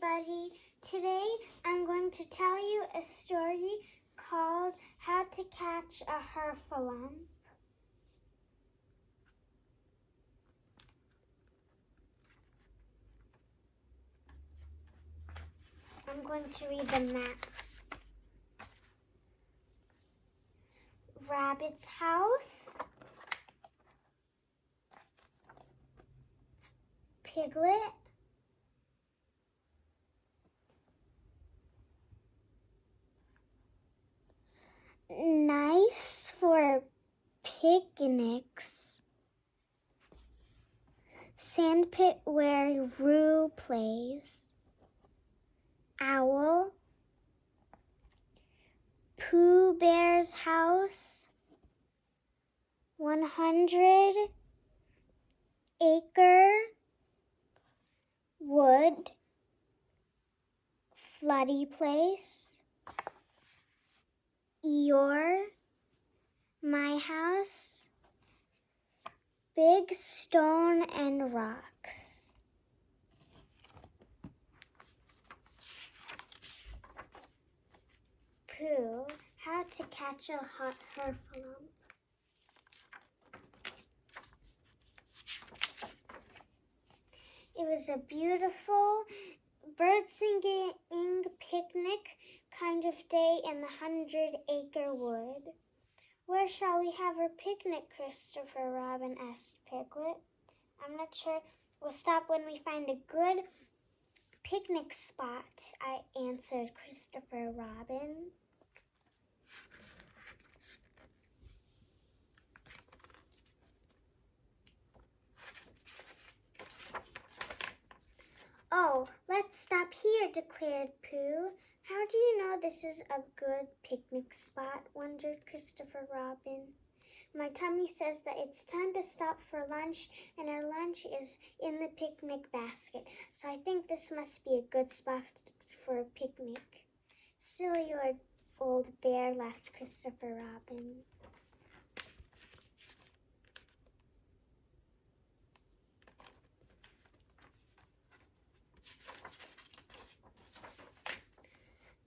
everybody. Today I'm going to tell you a story called How to Catch a Heffalump. I'm going to read the map. Rabbit's house. Piglet. Nice for picnics. Sandpit where Roo plays. Owl. Pooh Bear's house. 100-acre wood. Floody place. Eeyore. My house. Big stone and rocks. Pooh, how to catch a heffalump. It was a beautiful bird singing picnic kind of day in the 100-acre wood. Where shall we have our picnic, Christopher Robin asked Piglet. I'm not sure. We'll stop when we find a good picnic spot, I answered Christopher Robin. Oh, let's stop here, declared Pooh. How do you know this is a good picnic spot? Wondered Christopher Robin. My tummy says that it's time to stop for lunch, and our lunch is in the picnic basket, so I think this must be a good spot for a picnic. Silly old bear, laughed Christopher Robin.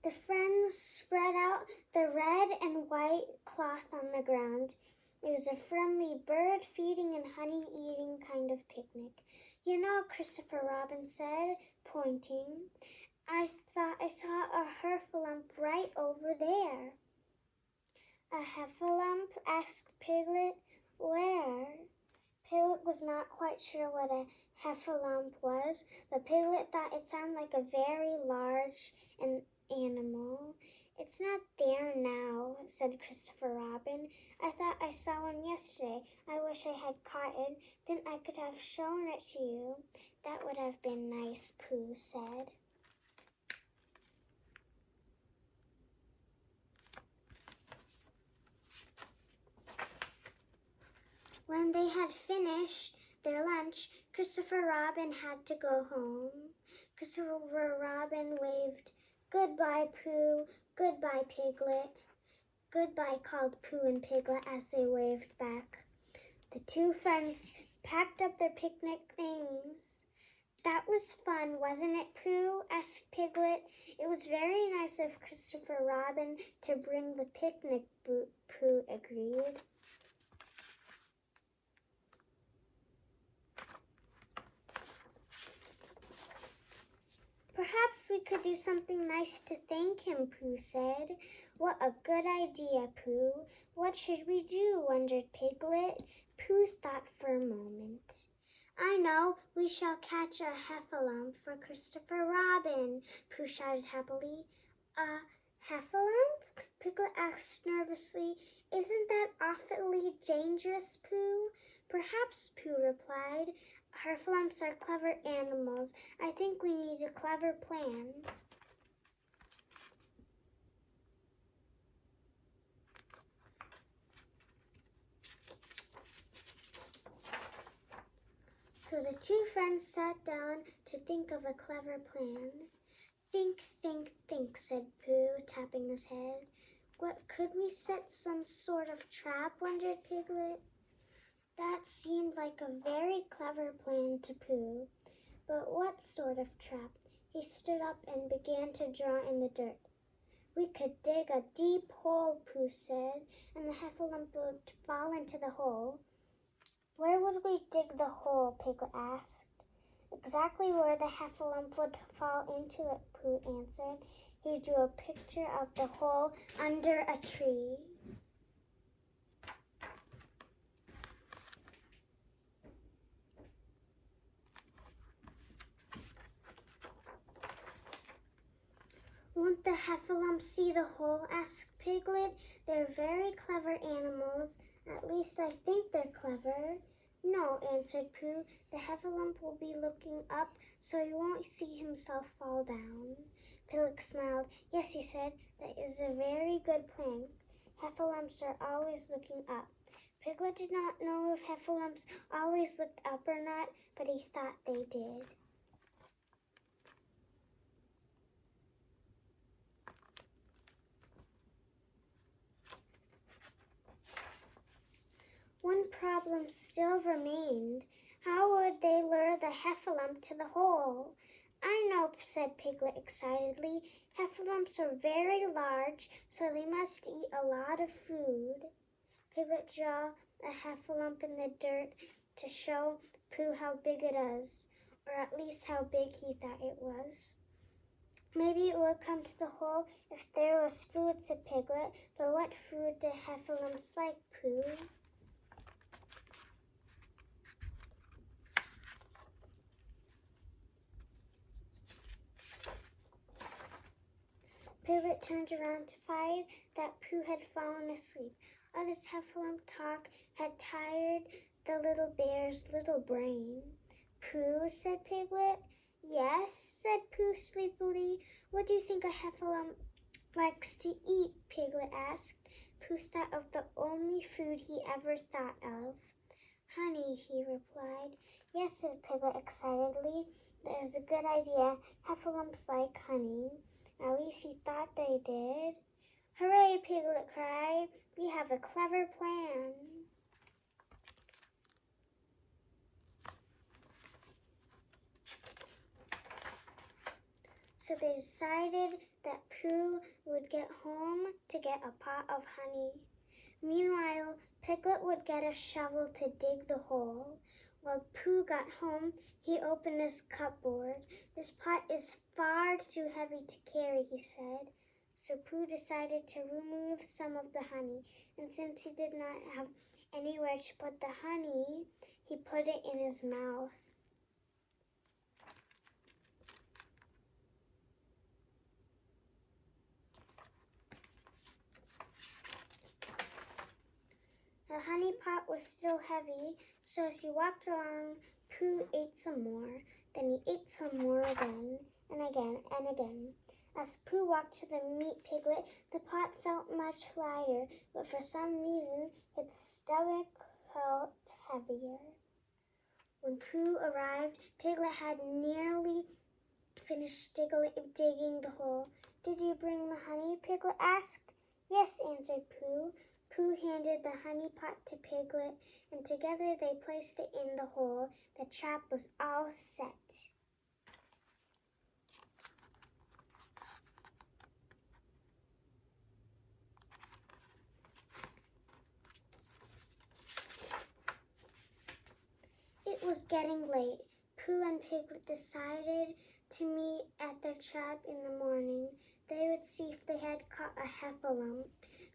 The friends spread out the red and white cloth on the ground. It was a friendly bird-feeding and honey-eating kind of picnic. You know, Christopher Robin said, pointing, I thought I saw a heffalump right over there. A heffalump? Asked Piglet. Where? Piglet was not quite sure what a heffalump was, but Piglet thought it sounded like a very large animal. It's not there now, said Christopher Robin. I thought I saw one yesterday. I wish I had caught it. Then I could have shown it to you. That would have been nice, Pooh said. When they had finished their lunch, Christopher Robin had to go home. Christopher Robin waved, Goodbye, Pooh. Goodbye, Piglet. Goodbye, called Pooh and Piglet as they waved back. The two friends packed up their picnic things. That was fun, wasn't it, Pooh? Asked Piglet. It was very nice of Christopher Robin to bring the picnic, Pooh agreed. Perhaps we could do something nice to thank him, Pooh said. What a good idea, Pooh. What should we do? Wondered Piglet. Pooh thought for a moment. I know, we shall catch a heffalump for Christopher Robin, Pooh shouted happily. A heffalump? Piglet asked nervously. Isn't that awfully dangerous, Pooh? Perhaps, Pooh replied. Heffalumps are clever animals. I think we need a clever plan. So the two friends sat down to think of a clever plan. Think, think, think, said Pooh, tapping his head. What, could we set some sort of trap? Wondered Piglet. That seemed like a very clever plan to Pooh. But what sort of trap? He stood up and began to draw in the dirt. We could dig a deep hole, Pooh said, and the heffalump would fall into the hole. Where would we dig the hole? Piglet asked. Exactly where the heffalump would fall into it, Pooh answered. He drew a picture of the hole under a tree. Won't the heffalump see the hole? Asked Piglet. They're very clever animals. At least I think they're clever. No, answered Pooh. The heffalump will be looking up, so he won't see himself fall down. Piglet smiled. Yes, he said, that is a very good plan. Heffalumps are always looking up. Piglet did not know if heffalumps always looked up or not, but he thought they did. One problem still remained. How would they lure the heffalump to the hole? I know, said Piglet excitedly. Heffalumps are very large, so they must eat a lot of food. Piglet drew a heffalump in the dirt to show Pooh how big it is, or at least how big he thought it was. Maybe it would come to the hole if there was food, said Piglet. But what food do heffalumps like, Pooh? Piglet turned around to find that Pooh had fallen asleep. All this heffalump talk had tired the little bear's little brain. Pooh, said Piglet. Yes, said Pooh sleepily. What do you think a heffalump likes to eat? Piglet asked. Pooh thought of the only food he ever thought of. Honey, he replied. Yes, said Piglet excitedly. That is a good idea. Heffalumps like honey. At least he thought they did. Hooray, Piglet cried. We have a clever plan. So they decided that Pooh would get home to get a pot of honey. Meanwhile, Piglet would get a shovel to dig the hole. While Pooh got home, he opened his cupboard. This pot is far too heavy to carry, he said. So Pooh decided to remove some of the honey, and since he did not have anywhere to put the honey, he put it in his mouth. The honey pot was still heavy, so as he walked along, Pooh ate some more. Then he ate some more again, and again, and again. As Pooh walked to the meat piglet, the pot felt much lighter, but for some reason, its stomach felt heavier. When Pooh arrived, Piglet had nearly finished digging the hole. Did you bring the honey? Piglet asked. Yes, answered Pooh. Pooh handed the honey pot to Piglet, and together they placed it in the hole. The trap was all set. It was getting late. Pooh and Piglet decided to meet at the trap in the morning. They would see if they had caught a heffalump.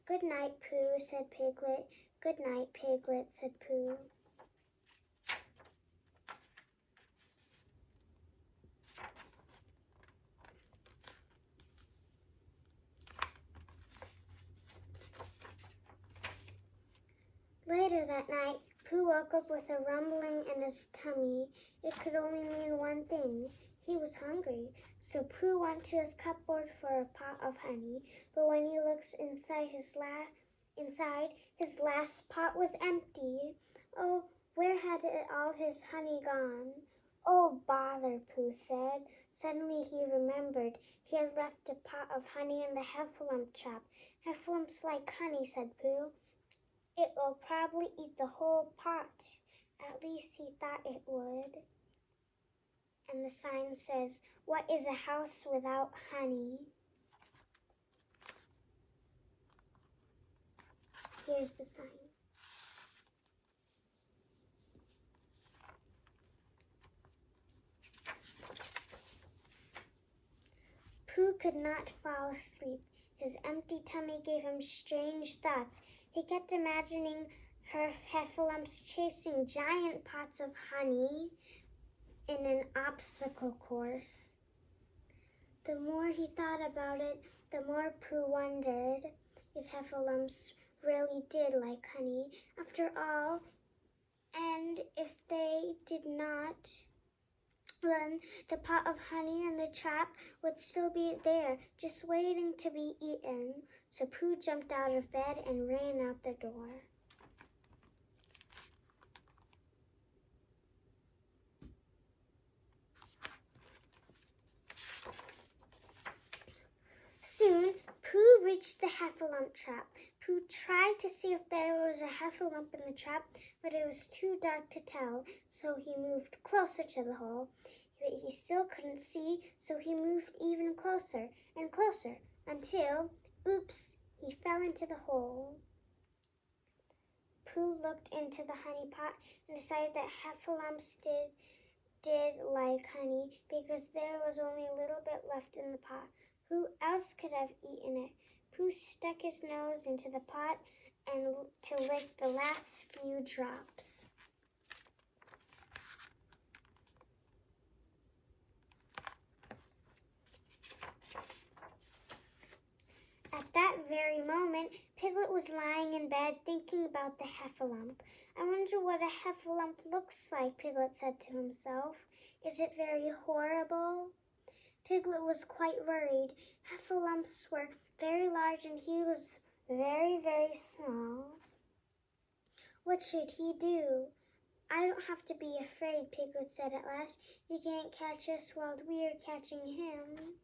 Good night, Pooh, said Piglet. Good night, Piglet, said Pooh. Later that night, Pooh woke up with a rumbling in his tummy. It could only mean one thing. He was hungry. So Pooh went to his cupboard for a pot of honey, but when he looked inside, his last pot was empty. Oh, where had all his honey gone? Oh, bother, Pooh said. Suddenly he remembered he had left a pot of honey in the heffalump trap. Heffalumps like honey, said Pooh. It will probably eat the whole pot. At least he thought it would. and the sign says, "What is a house without honey?" Here's the sign. Pooh could not fall asleep. His empty tummy gave him strange thoughts. He kept imagining her heffalumps chasing giant pots of honey in an obstacle course. The more he thought about it, the more Pooh wondered if heffalumps really did like honey after all, and if they did not, then the pot of honey in the trap would still be there, just waiting to be eaten. So Pooh jumped out of bed and ran out the door. Soon, Pooh reached the heffalump trap. Pooh tried to see if there was a heffalump in the trap, but it was too dark to tell, so he moved closer to the hole. But he still couldn't see, so he moved even closer and closer until, oops, he fell into the hole. Pooh looked into the honey pot and decided that heffalumps did like honey because there was only a little bit left in the pot. Who else could have eaten it? Pooh stuck his nose into the pot and to lick the last few drops. At that very moment, Piglet was lying in bed thinking about the heffalump. "I wonder what a heffalump looks like," Piglet said to himself. "Is it very horrible?" Piglet was quite worried. Heffalumps were very large and he was very, very small. What should he do? "I don't have to be afraid," Piglet said at last. "He can't catch us while we're catching him."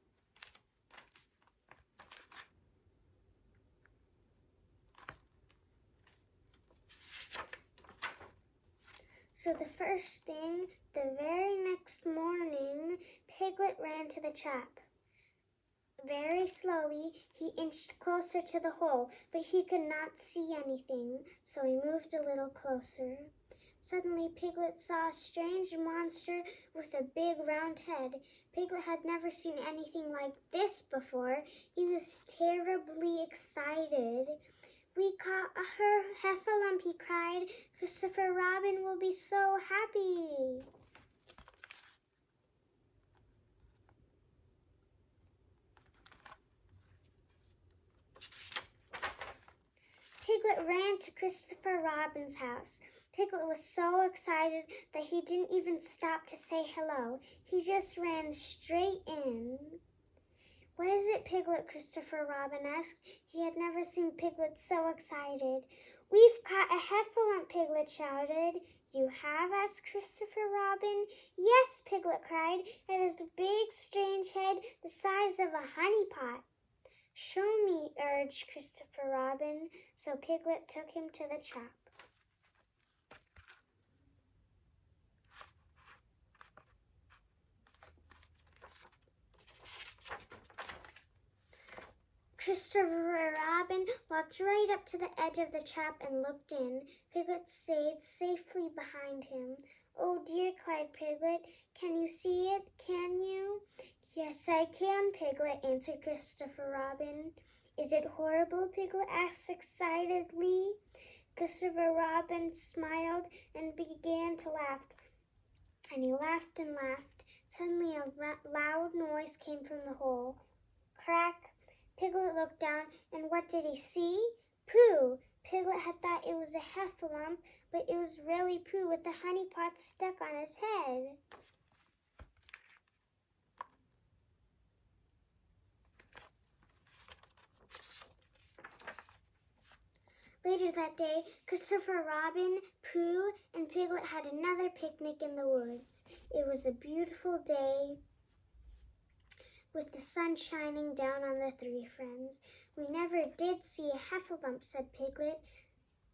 So the first thing, the very next morning, Piglet ran to the trap. Very slowly, he inched closer to the hole, but he could not see anything, so he moved a little closer. Suddenly, Piglet saw a strange monster with a big round head. Piglet had never seen anything like this before. He was terribly excited. "We caught her heffalump," he cried. "Christopher Robin will be so happy." Piglet ran to Christopher Robin's house. Piglet was so excited that he didn't even stop to say hello. He just ran straight in. "What is it, Piglet?" Christopher Robin asked. He had never seen Piglet so excited. "We've caught a heffalump," Piglet shouted. "You have?" asked Christopher Robin. "Yes," Piglet cried. "It has a big, strange head the size of a honey pot." "Show me," urged Christopher Robin. So Piglet took him to the trap. Christopher Robin walked right up to the edge of the trap and looked in. Piglet stayed safely behind him. "Oh dear," cried Piglet. "Can you see it? Can you?" "Yes, I can," Piglet answered Christopher Robin. "Is it horrible?" Piglet asked excitedly. Christopher Robin smiled and began to laugh. And he laughed and laughed. Suddenly a loud noise came from the hole. Crack! Piglet looked down, and what did he see? Pooh! Piglet had thought it was a heffalump, but it was really Pooh with the honey pot stuck on his head. Later that day, Christopher Robin, Pooh, and Piglet had another picnic in the woods. It was a beautiful day with the sun shining down on the three friends. "We never did see a heffalump," said Piglet.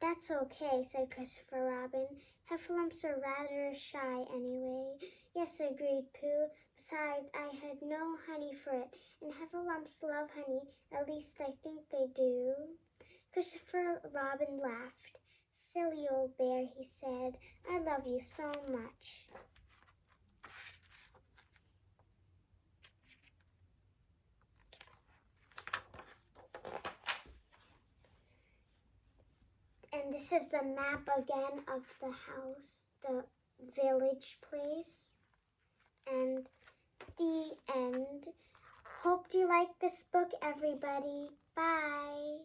That's okay, said Christopher Robin. Heffalumps are rather shy anyway. Yes, agreed Pooh. Besides, I had no honey for it, and heffalumps love honey. At least I think they do. Christopher Robin laughed. Silly old bear, he said. I love you so much. And this is the map again of the house, the village place. And the end. Hope you like this book, everybody. Bye.